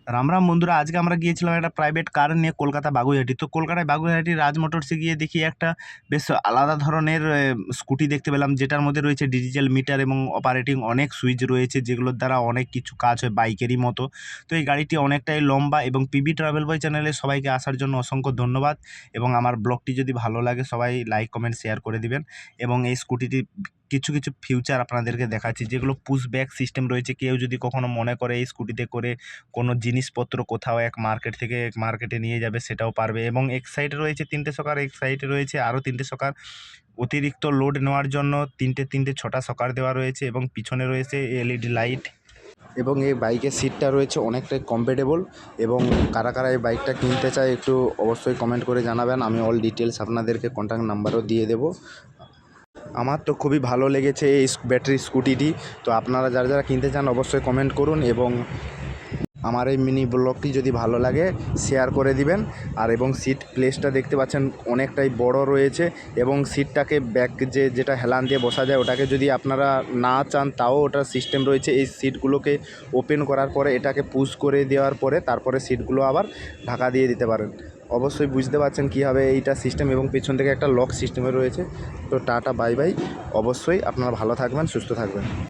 রাম রাম বন্ধুরা, আজকে আমরা গিয়েছিলাম একটা প্রাইভেট কার নিয়ে কলকাতা বাগুইহাটি। তো কলকাতায় বাগুইহাটি রাজ মোটরসে গিয়ে দেখি একটা বেশ আলাদা ধরনের স্কুটি দেখতে পেলাম, যেটার মধ্যে রয়েছে ডিজিটাল মিটার এবং অপারেটিং অনেক সুইচ রয়েছে, যেগুলোর দ্বারা অনেক কিছু কাজ হয় বাইকেরই মতো। তো এই গাড়িটি অনেকটাই লম্বা এবং পিবি ট্রাভেল বয় চ্যানেলে সবাইকে আসার জন্য অসংখ্য ধন্যবাদ। এবং আমার ব্লগটি যদি ভালো লাগে সবাই লাইক কমেন্ট শেয়ার করে দিবেন। এবং এই স্কুটিটি কিছু কিছু ফিউচার আপনাদেরকে দেখাচ্ছি, যেগুলো পুশ ব্যাক সিস্টেম রয়েছে। কেউ যদি কখনো মনে করে এই স্কুটিতে করে কোনো জিনিসপত্র কোথাও এক মার্কেট থেকে এক মার্কেটে নিয়ে যাবে, সেটাও পারবে। এবং এক সাইডে রয়েছে 3টে সকার, এক সাইডে রয়েছে আরও 3টে সকার। অতিরিক্ত লোড নেওয়ার জন্য তিনটে ছটা সকার দেওয়া রয়েছে এবং পিছনে রয়েছে এলইডি লাইট। এবং এই বাইকের সিটটা রয়েছে অনেকটাই কমফোর্টেবল। এবং কারা কারা এই বাইকটা কিনতে চায় একটু অবশ্যই কমেন্ট করে জানাবেন। আমি অল ডিটেলস আপনাদেরকে কন্ট্যাক্ট নাম্বারও দিয়ে দেবো। আমার তো খুবই ভালো লেগেছে এই ব্যাটারি স্কুটিটি। তো আপনারা যারা যারা কিনতে চান অবশ্যই কমেন্ট করুন, এবং আমার এই মিনি ব্লগটি যদি ভালো লাগে শেয়ার করে দিবেন। আর এবং সিট প্লেসটা দেখতে পাচ্ছেন অনেকটাই বড় রয়েছে, এবং সিটটাকে ব্যাক যেটা হেলান দিয়ে বসা যায়, ওটাকে যদি আপনারা না চান তাও ওটার সিস্টেম রয়েছে। এই সিটগুলোকে ওপেন করার পরে এটাকে পুশ করে দেওয়ার পরে তারপরে সিটগুলো আবার ঢাকা দিয়ে দিতে পারেন। অবশ্যই বুঝতে পারছেন কীভাবে এইটা সিস্টেম, এবং পেছন থেকে একটা লক সিস্টেমে রয়েছে। তো টাটা বাই বাই। অবশ্যই আপনারা ভালো থাকবেন, সুস্থ থাকবেন।